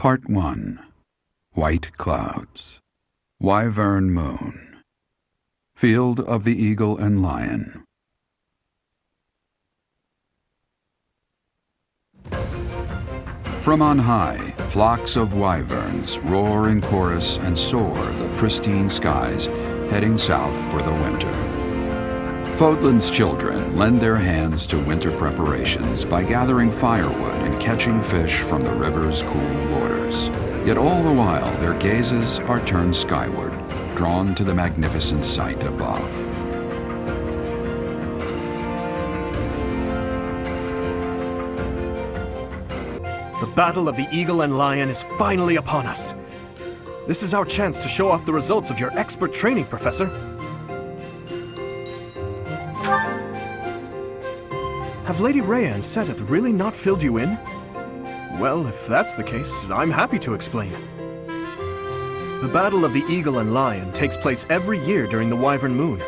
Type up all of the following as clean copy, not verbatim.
Part 1. White Clouds. Wyvern Moon. Field of the Eagle and Lion. From on high, flocks of wyverns roar in chorus and soar the pristine skies, heading south for the winter. Fodlan's children lend their hands to winter preparations by gathering firewood and catching fish from the river's cool waters. Yet all the while, their gazes are turned skyward, drawn to the magnificent sight above. The battle of the Eagle and Lion is finally upon us. This is our chance to show off the results of your expert training, Professor. Have Lady Rhea and Seteth really not filled you in? Well, if that's the case, I'm happy to explain. The Battle of the Eagle and Lion takes place every year during the Wyvern Moon.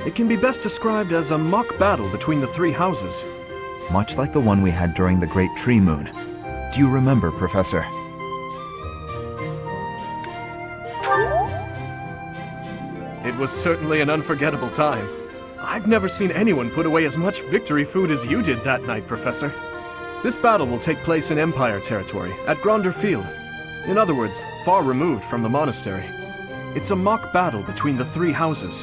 It can be best described as a mock battle between the three houses. Much like the one we had during the Great Tree Moon. Do you remember, Professor? It was certainly an unforgettable time. I've never seen anyone put away as much victory food as you did that night, Professor. This battle will take place in Empire territory, at Gronder Field. In other words, far removed from the monastery. It's a mock battle between the three houses.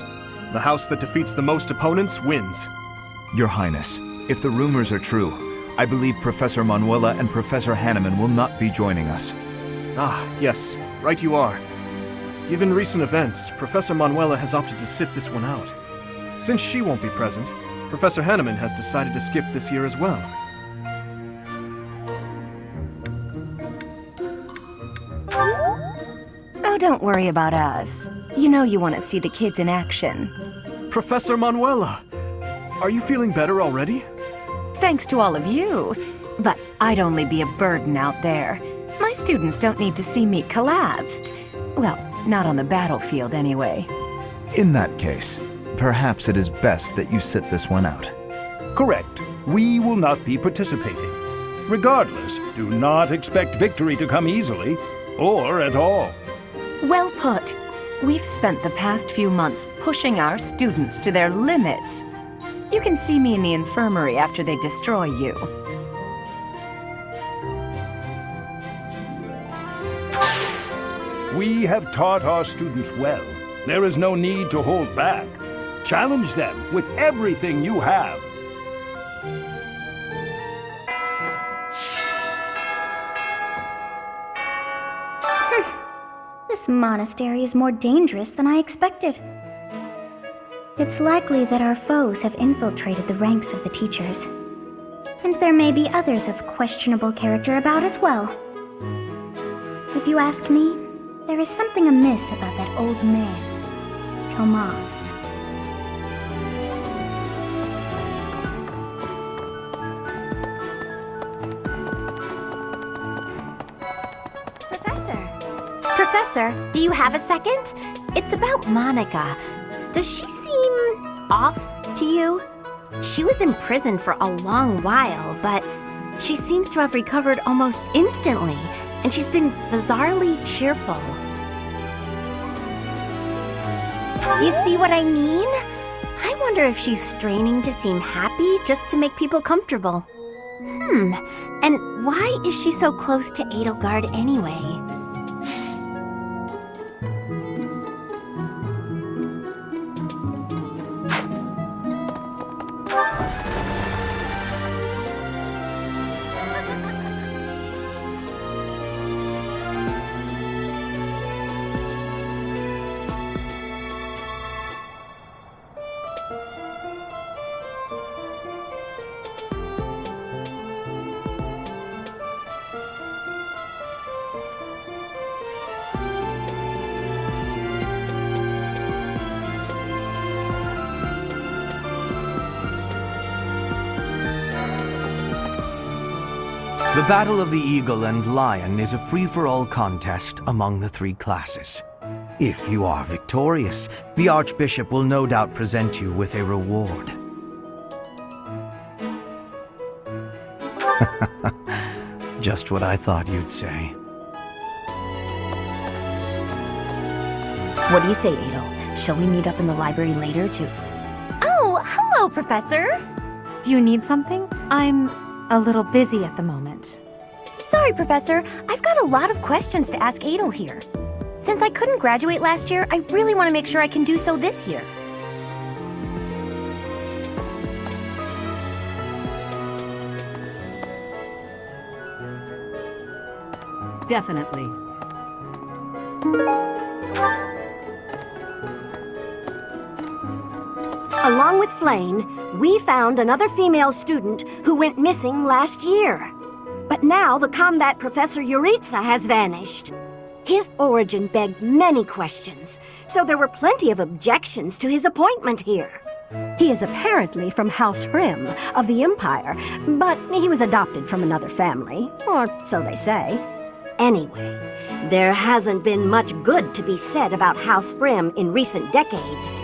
The house that defeats the most opponents wins. Your Highness, if the rumors are true, I believe Professor Manuela and Professor Hanneman will not be joining us. Ah, yes, right you are. Given recent events, Professor Manuela has opted to sit this one out. Since she won't be present, Professor Hanneman has decided to skip this year as well. Oh, don't worry about us. You know you want to see the kids in action. Professor Manuela! Are you feeling better already? Thanks to all of you. But I'd only be a burden out there. My students don't need to see me collapsed. Well, not on the battlefield anyway. In that case, perhaps it is best that you sit this one out. Correct. We will not be participating. Regardless, do not expect victory to come easily, or at all. Well put. We've spent the past few months pushing our students to their limits. You can see me in the infirmary after they destroy you. We have taught our students well. There is no need to hold back. Challenge them with everything you have. This monastery is more dangerous than I expected. It's likely that our foes have infiltrated the ranks of the teachers. And there may be others of questionable character about as well. If you ask me, there is something amiss about that old man, Tomas. Professor, do you have a second? It's about Monica. Does she seem off to you? She was in prison for a long while, but she seems to have recovered almost instantly, and she's been bizarrely cheerful. You see what I mean? I wonder if she's straining to seem happy just to make people comfortable. And why is she so close to Edelgard anyway? The Battle of the Eagle and Lion is a free-for-all contest among the three classes. If you are victorious, the Archbishop will no doubt present you with a reward. Just what I thought you'd say. What do you say, Adel? Shall we meet up in the library later to... Oh, hello, Professor! Do you need something? I'm a little busy at the moment. Sorry, Professor. I've got a lot of questions to ask Adel here. Since I couldn't graduate last year, I really want to make sure I can do so this year. Definitely. Along with Flayn, we found another female student who went missing last year. But now the combat professor Yuritsa has vanished. His origin begged many questions, so there were plenty of objections to his appointment here. He is apparently from House Rim of the Empire, but he was adopted from another family, or so they say. Anyway, there hasn't been much good to be said about House Rim in recent decades.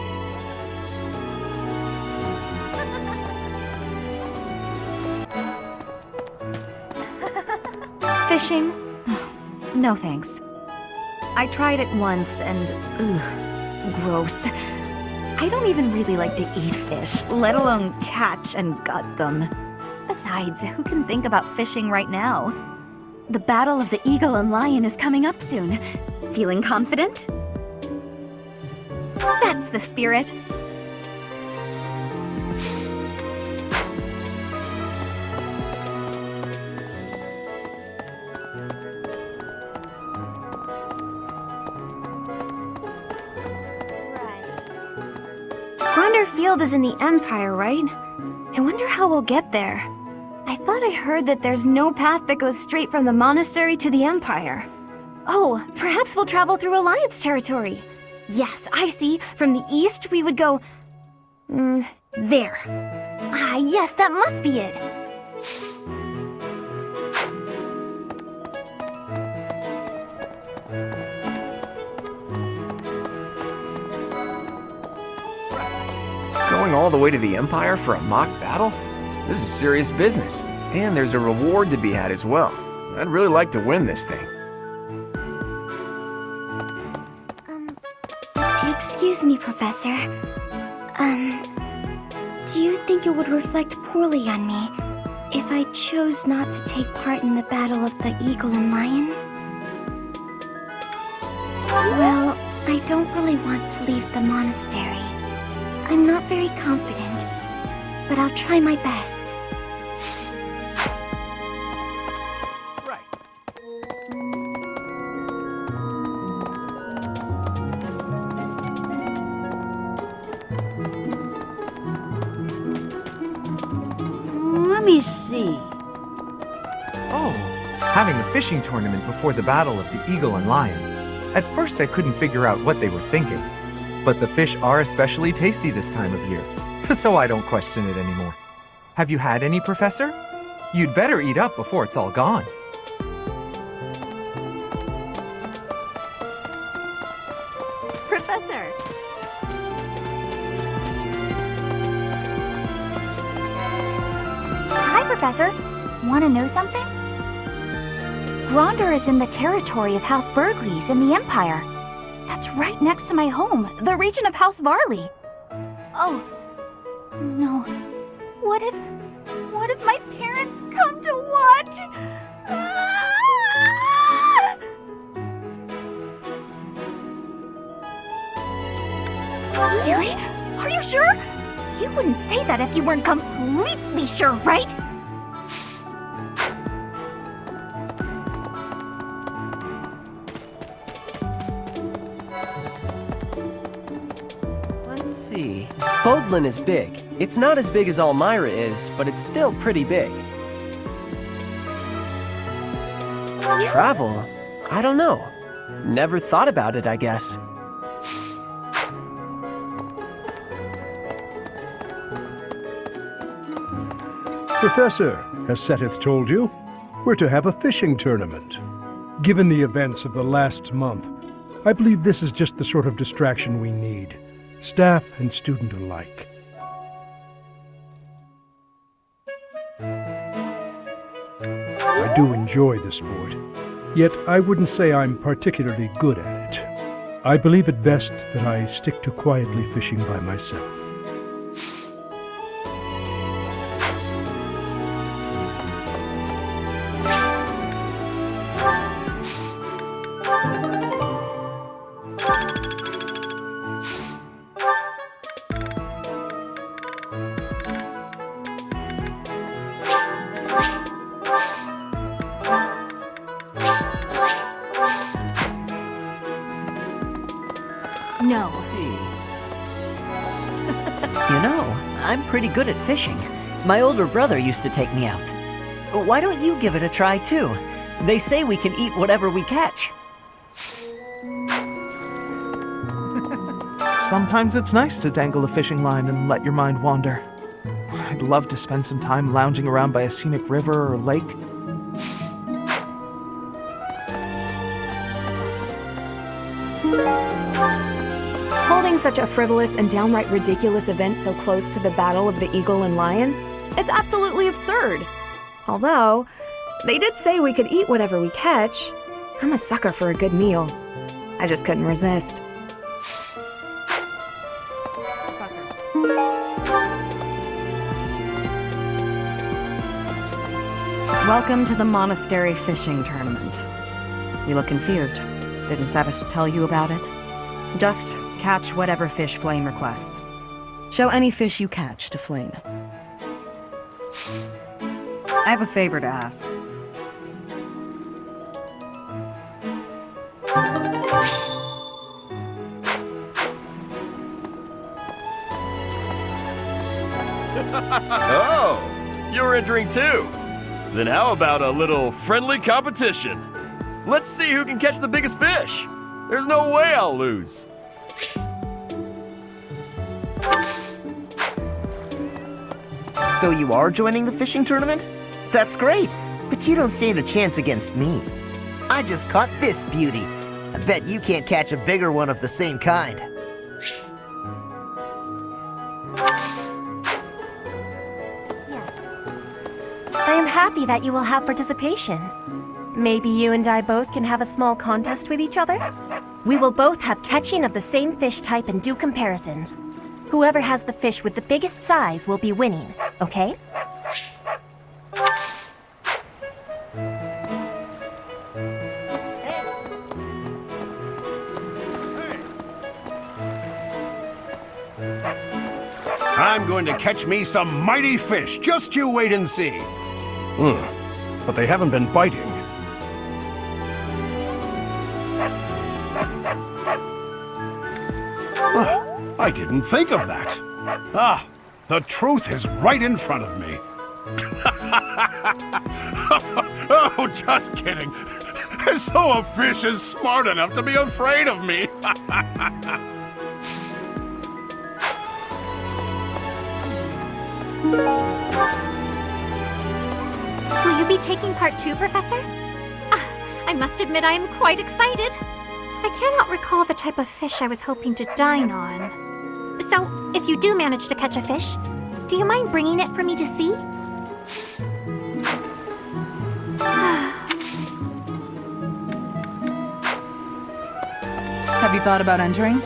Fishing? No thanks. I tried it once and, gross. I don't even really like to eat fish, let alone catch and gut them. Besides, who can think about fishing right now? The Battle of the Eagle and Lion is coming up soon. Feeling confident? That's the spirit. Gronder Field is in the Empire, right? I wonder how we'll get there. I thought I heard that there's no path that goes straight from the monastery to the Empire. Oh, perhaps we'll travel through Alliance territory. Yes, I see. From the east, we would go... there. Ah, yes, that must be it. Going all the way to the Empire for a mock battle? This is serious business, and there's a reward to be had as well. I'd really like to win this thing. Excuse me, Professor. Do you think it would reflect poorly on me if I chose not to take part in the Battle of the Eagle and Lion? Well, I don't really want to leave the monastery. I'm not very confident, but I'll try my best. Right. Let me see. Oh, having a fishing tournament before the Battle of the Eagle and Lion. At first I couldn't figure out what they were thinking. But the fish are especially tasty this time of year, so I don't question it anymore. Have you had any, Professor? You'd better eat up before it's all gone. Professor! Hi, Professor. Want to know something? Gronder is in the territory of House Burgleys in the Empire. That's right next to my home, the region of House Varley. Oh, no. What if my parents come to watch? Ah! Really? Are you sure? You wouldn't say that if you weren't completely sure, right? Let's see. Fodlan is big. It's not as big as Almyra is, but it's still pretty big. Travel? I don't know. Never thought about it, I guess. Professor, has Seteth told you? We're to have a fishing tournament. Given the events of the last month, I believe this is just the sort of distraction we need, staff and student alike. I do enjoy the sport, yet I wouldn't say I'm particularly good at it. I believe it best that I stick to quietly fishing by myself. No. Let's see. You know, I'm pretty good at fishing. My older brother used to take me out. Why don't you give it a try too? They say we can eat whatever we catch. Sometimes it's nice to dangle a fishing line and let your mind wander. I'd love to spend some time lounging around by a scenic river or lake. Holding such a frivolous and downright ridiculous event so close to the Battle of the Eagle and Lion? It's absolutely absurd. Although, they did say we could eat whatever we catch. I'm a sucker for a good meal. I just couldn't resist. Welcome to the monastery fishing tournament. You look confused. Didn't Seteth tell you about it? Just catch whatever fish Flayn requests. Show any fish you catch to Flayn. I have a favor to ask. Oh, you're entering too. Then how about a little friendly competition? Let's see who can catch the biggest fish. There's no way I'll lose. So you are joining the fishing tournament? That's great, but you don't stand a chance against me. I just caught this beauty. I bet you can't catch a bigger one of the same kind. I am happy that you will have participation. Maybe you and I both can have a small contest with each other? We will both have catching of the same fish type and do comparisons. Whoever has the fish with the biggest size will be winning, okay? I'm going to catch me some mighty fish. Just you wait and see. But they haven't been biting. I didn't think of that. Ah, the truth is right in front of me. Oh, just kidding. As though a fish is smart enough to be afraid of me. Will you be taking part too, Professor? I must admit I am quite excited. I cannot recall the type of fish I was hoping to dine on. So, if you do manage to catch a fish, do you mind bringing it for me to see? Have you thought about entering?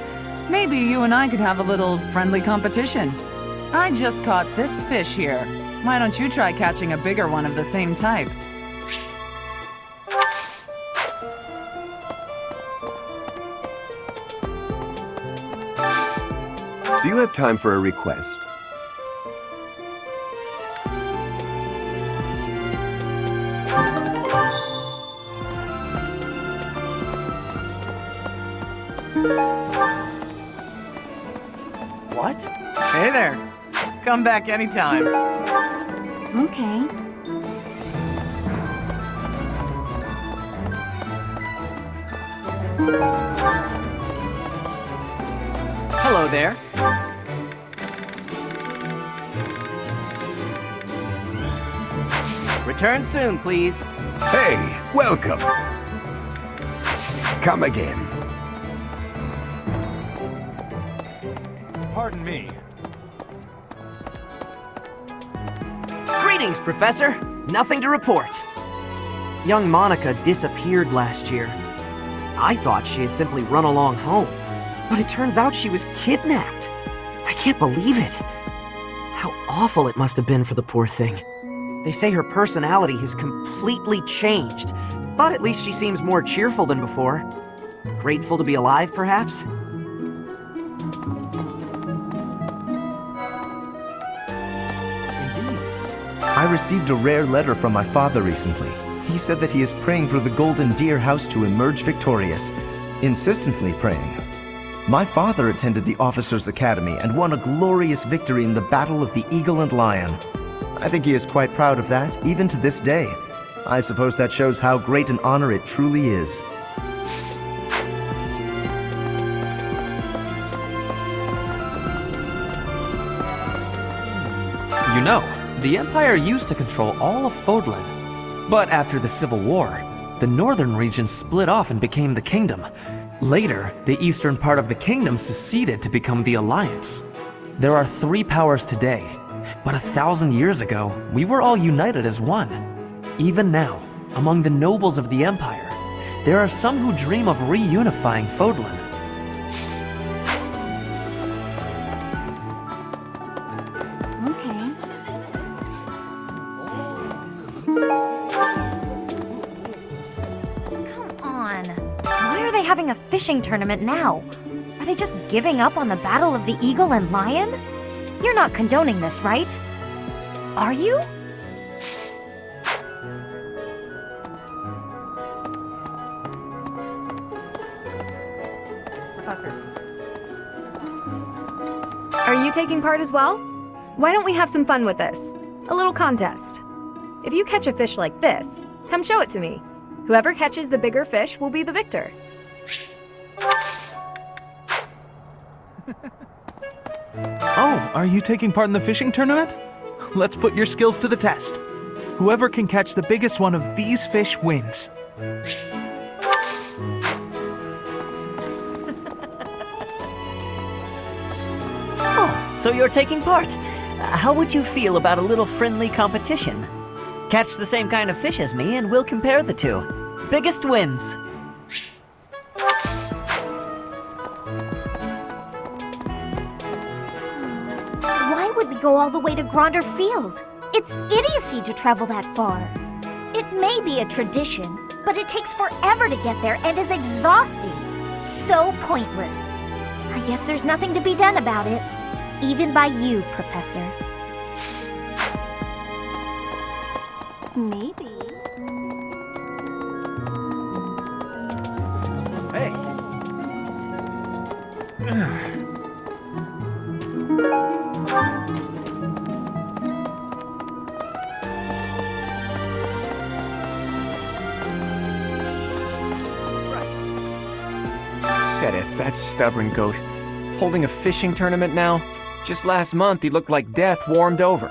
Maybe you and I could have a little friendly competition. I just caught this fish here. Why don't you try catching a bigger one of the same type? Do you have time for a request? What? Hey there. Come back anytime. Okay. Hello there. Return soon, please. Hey, welcome. Come again. Pardon me. Greetings, Professor. Nothing to report. Young Monica disappeared last year. I thought she had simply run along home, but it turns out she was kidnapped. I can't believe it. How awful it must have been for the poor thing. They say her personality has completely changed, but at least she seems more cheerful than before. Grateful to be alive, perhaps? I received a rare letter from my father recently. He said that he is praying for the Golden Deer House to emerge victorious. Insistently praying. My father attended the Officers' Academy and won a glorious victory in the Battle of the Eagle and Lion. I think he is quite proud of that, even to this day. I suppose that shows how great an honor it truly is. You know, the Empire used to control all of Fodlan. But after the Civil War, the northern region split off and became the Kingdom. Later, the eastern part of the Kingdom seceded to become the Alliance. There are 3 powers today, but 1,000 years ago, we were all united as one. Even now, among the nobles of the Empire, there are some who dream of reunifying Fodlan. Having a fishing tournament now? Are they just giving up on the Battle of the Eagle and Lion? You're not condoning this, right? Are you? Professor. Are you taking part as well? Why don't we have some fun with this? A little contest. If you catch a fish like this, come show it to me. Whoever catches the bigger fish will be the victor. Oh, are you taking part in the fishing tournament? Let's put your skills to the test. Whoever can catch the biggest one of these fish wins. Oh, so you're taking part. How would you feel about a little friendly competition? Catch the same kind of fish as me and we'll compare the two. Biggest wins. Go all the way to Gronder Field. It's idiocy to travel that far. It may be a tradition, but it takes forever to get there and is exhausting. So pointless. I guess there's nothing to be done about it. Even by you, Professor. Maybe. Hey. Seteth, that stubborn goat. Holding a fishing tournament now? Just last month he looked like death warmed over.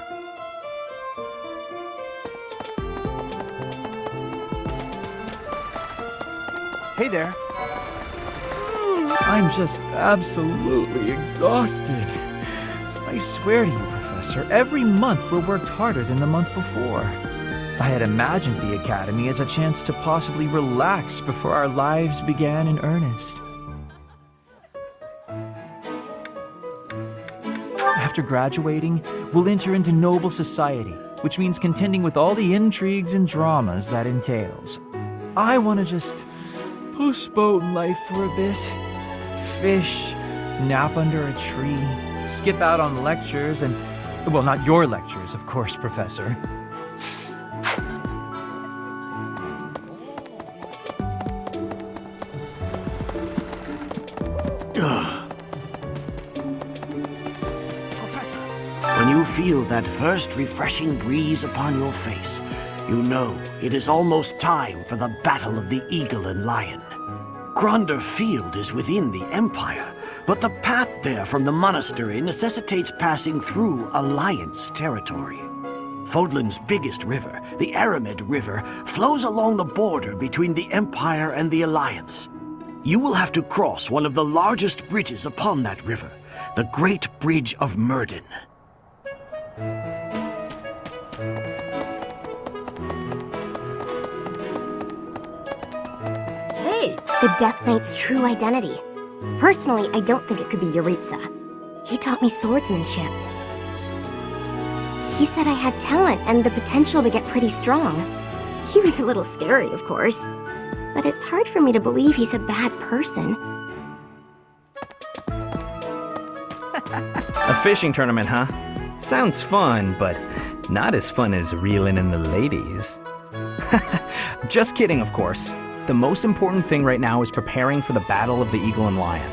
Hey there. I'm just absolutely exhausted. I swear to you, Professor, every month we're worked harder than the month before. I had imagined the Academy as a chance to possibly relax before our lives began in earnest. After graduating, we'll enter into noble society, which means contending with all the intrigues and dramas that entails. I want to just postpone life for a bit. Fish, nap under a tree, skip out on lectures, and, well, not your lectures, of course, Professor. When you feel that first refreshing breeze upon your face, you know it is almost time for the Battle of the Eagle and Lion. Gronder Field is within the Empire, but the path there from the monastery necessitates passing through Alliance territory. Fodlan's biggest river, the Aramid River, flows along the border between the Empire and the Alliance. You will have to cross one of the largest bridges upon that river, the Great Bridge of Myrden. Hey, The Death Knight's true identity. Personally, I don't think it could be Yuritsa. He taught me swordsmanship. He said I had talent and the potential to get pretty strong. He was a little scary, of course. But it's hard for me to believe he's a bad person. A fishing tournament, huh? Sounds fun, but not as fun as reeling in the ladies. Just kidding, of course. The most important thing right now is preparing for the Battle of the Eagle and Lion.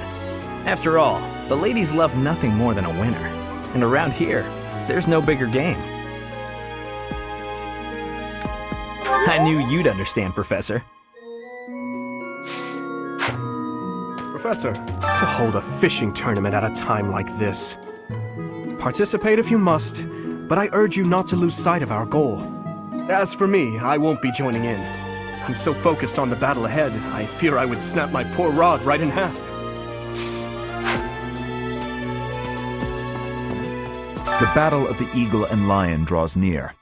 After all, the ladies love nothing more than a winner. And around here, there's no bigger game. I knew you'd understand, Professor. Professor, to hold a fishing tournament at a time like this. Participate if you must, but I urge you not to lose sight of our goal. As for me, I won't be joining in. I'm so focused on the battle ahead, I fear I would snap my poor rod right in half. The Battle of the Eagle and Lion draws near.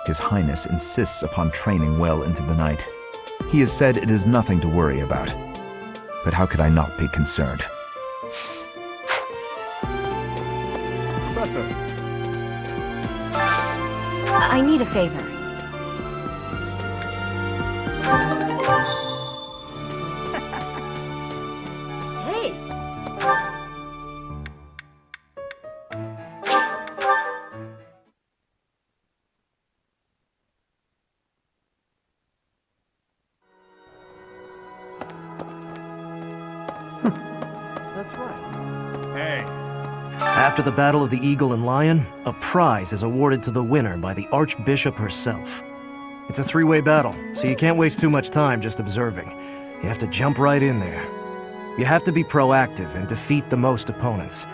His Highness insists upon training well into the night. He has said it is nothing to worry about. But how could I not be concerned? Professor. I need a favor. Hey! That's right. Hey. After the Battle of the Eagle and Lion, a prize is awarded to the winner by the Archbishop herself. It's a three-way battle, so you can't waste too much time just observing. You have to jump right in there. You have to be proactive and defeat the most opponents.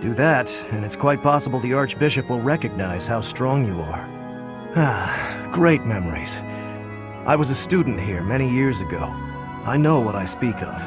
Do that, and it's quite possible the Archbishop will recognize how strong you are. Ah, great memories. I was a student here many years ago. I know what I speak of.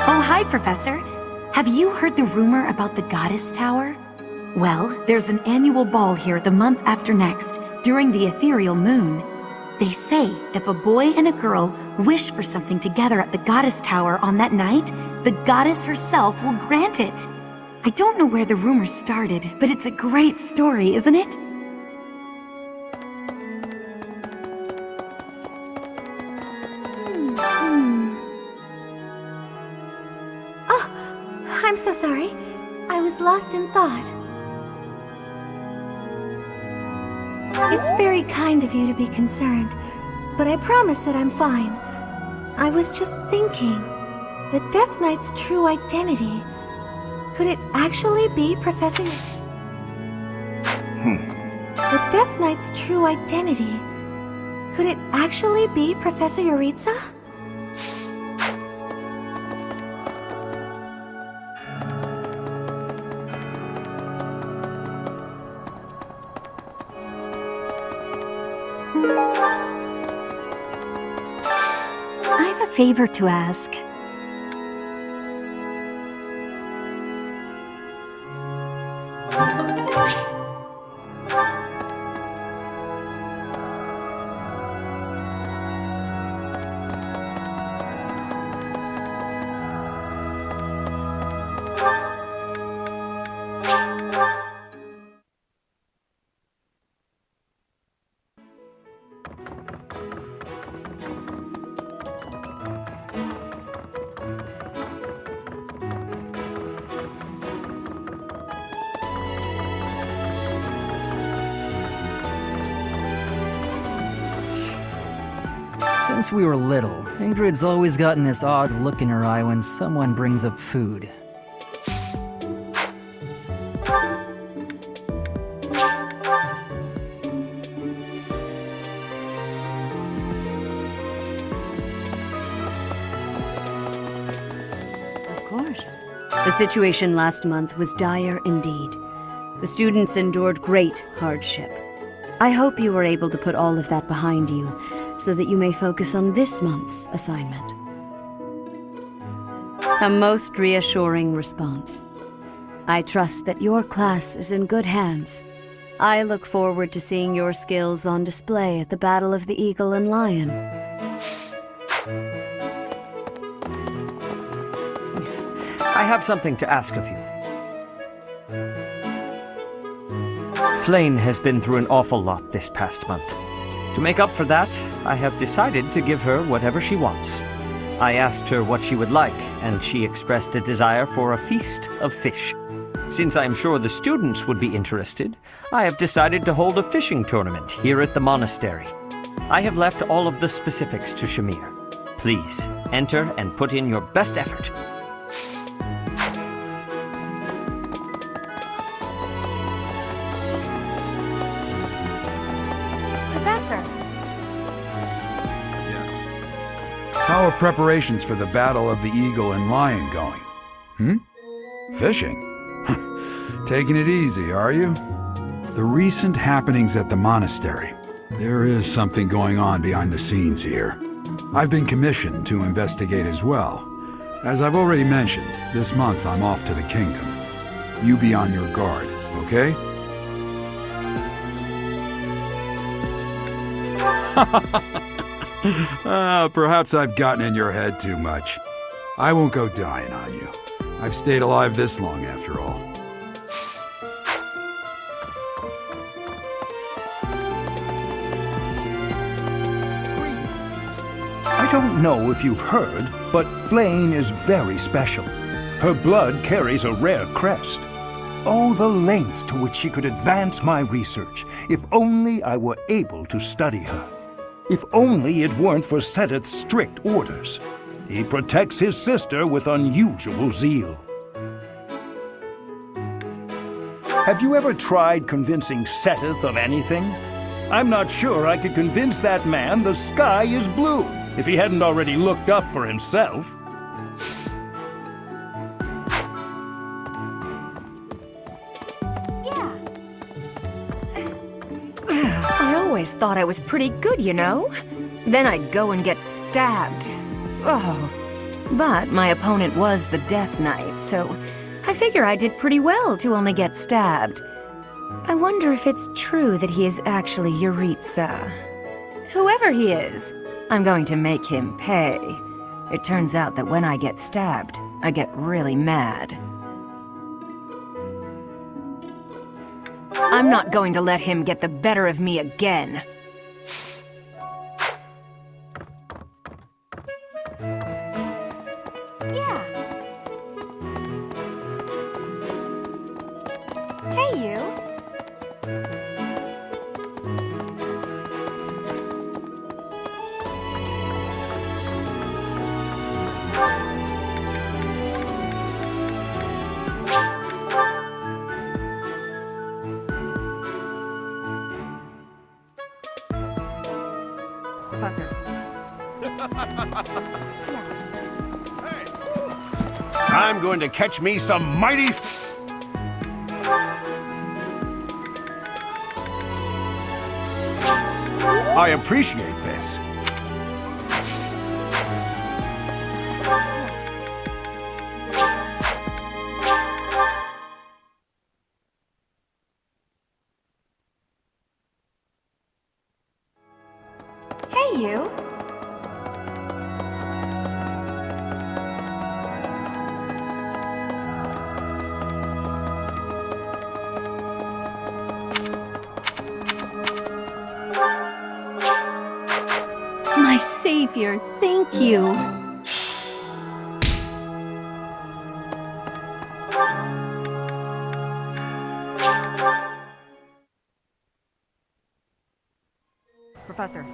Oh, hi, Professor. Have you heard the rumor about the Goddess Tower? Well, there's an annual ball here the month after next, during the ethereal moon. They say if a boy and a girl wish for something together at the Goddess Tower on that night, the goddess herself will grant it. I don't know where the rumor started, but it's a great story, isn't it? I'm so sorry. I was lost in thought. It's very kind of you to be concerned, but I promise that I'm fine. I was just thinking, the Death Knight's true identity. Could it actually be Professor... The Death Knight's true identity. Could it actually be Professor Yuritsa? I have a favor to ask. Since we were little, Ingrid's always gotten this odd look in her eye when someone brings up food. Of course. The situation last month was dire indeed. The students endured great hardship. I hope you were able to put all of that behind you, so that you may focus on this month's assignment. A most reassuring response. I trust that your class is in good hands. I look forward to seeing your skills on display at the Battle of the Eagle and Lion. I have something to ask of you. Flayn has been through an awful lot this past month. To make up for that, I have decided to give her whatever she wants. I asked her what she would like, and she expressed a desire for a feast of fish. Since I am sure the students would be interested, I have decided to hold a fishing tournament here at the monastery. I have left all of the specifics to Shamir. Please, enter and put in your best effort. Professor! How are preparations for the Battle of the Eagle and Lion going? Fishing? Taking it easy, are you? The recent happenings at the monastery. There is something going on behind the scenes here. I've been commissioned to investigate as well. As I've already mentioned, this month I'm off to the kingdom. You be on your guard, okay? Perhaps I've gotten in your head too much. I won't go dying on you. I've stayed alive this long after all. I don't know if you've heard, but Flayn is very special. Her blood carries a rare crest. Oh, the lengths to which she could advance my research, if only I were able to study her. If only it weren't for Seteth's strict orders. He protects his sister with unusual zeal. Have you ever tried convincing Seteth of anything? I'm not sure I could convince that man the sky is blue, if he hadn't already looked up for himself. I always thought I was pretty good, you know? Then I'd go and get stabbed. Oh. But my opponent was the Death Knight, so I figure I did pretty well to only get stabbed. I wonder if it's true that he is actually Yuritsa. Whoever he is, I'm going to make him pay. It turns out that when I get stabbed, I get really mad. I'm not going to let him get the better of me again. Yeah. Hey, you. Professor. I'm going to catch me some mighty... I appreciate this. Hey, you. My savior, thank you. Professor.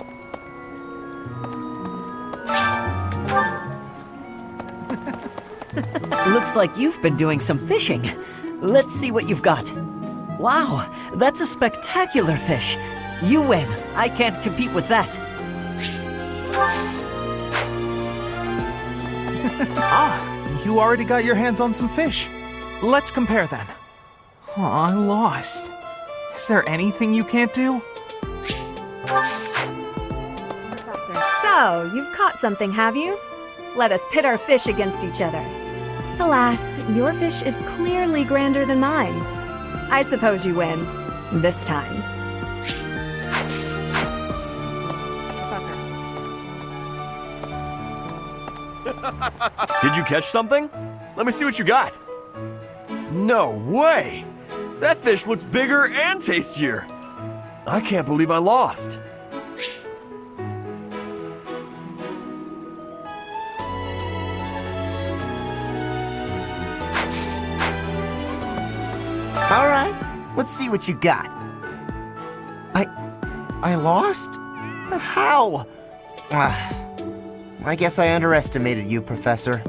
Looks like you've been doing some fishing. Let's see what you've got. Wow, that's a spectacular fish. You win. I can't compete with that. You already got your hands on some fish. Let's compare then. Oh, I'm lost. Is there anything you can't do? So, you've caught something, have you? Let us pit our fish against each other. Alas, your fish is clearly grander than mine. I suppose you win. This time. Did you catch something? Let me see what you got. No way! That fish looks bigger and tastier. I can't believe I lost. All right, let's see what you got. I lost? But how? I guess I underestimated you, Professor.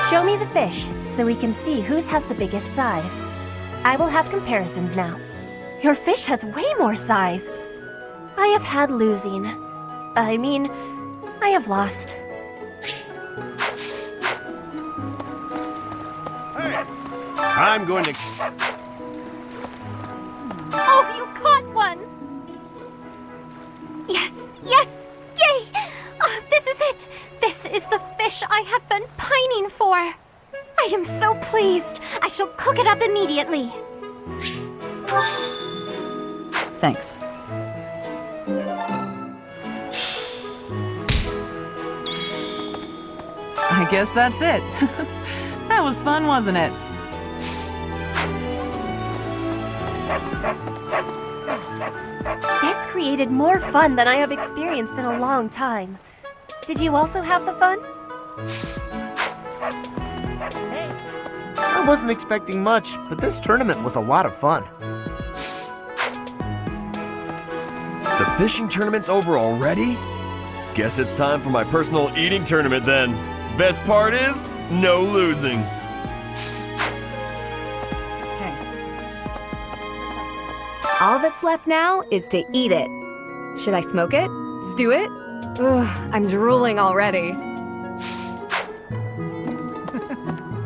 Show me the fish, so we can see whose has the biggest size. I will have comparisons now. Your fish has way more size. I have had losing. I mean, I have lost. I'm going to... Oh, you caught one! Yes, yes! Yay! Oh, this is it! This is the fish I have been pining for! I am so pleased! I shall cook it up immediately! Thanks. I guess that's it. That was fun, wasn't it? This created more fun than I have experienced in a long time. Did you also have the fun? I wasn't expecting much, but this tournament was a lot of fun. The fishing tournament's over already? Guess it's time for my personal eating tournament then. Best part is, no losing. All that's left now is to eat it. Should I smoke it? Stew it? Ugh, I'm drooling already.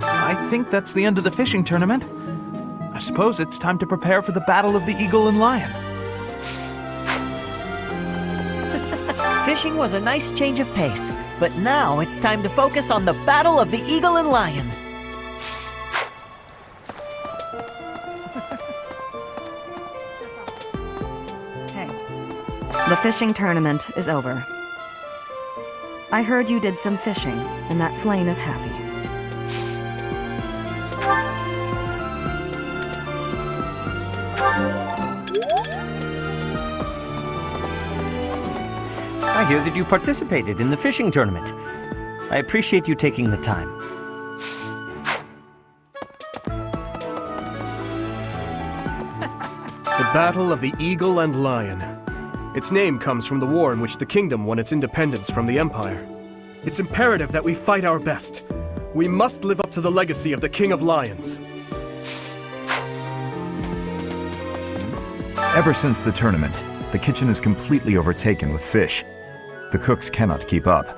I think that's the end of the fishing tournament. I suppose it's time to prepare for the battle of the eagle and lion. Fishing was a nice change of pace, but now it's time to focus on the battle of the eagle and lion. The fishing tournament is over. I heard you did some fishing, and that Flayn is happy. I hear that you participated in the fishing tournament. I appreciate you taking the time. The Battle of the Eagle and Lion. Its name comes from the war in which the kingdom won its independence from the Empire. It's imperative that we fight our best. We must live up to the legacy of the King of Lions. Ever since the tournament, the kitchen is completely overtaken with fish. The cooks cannot keep up.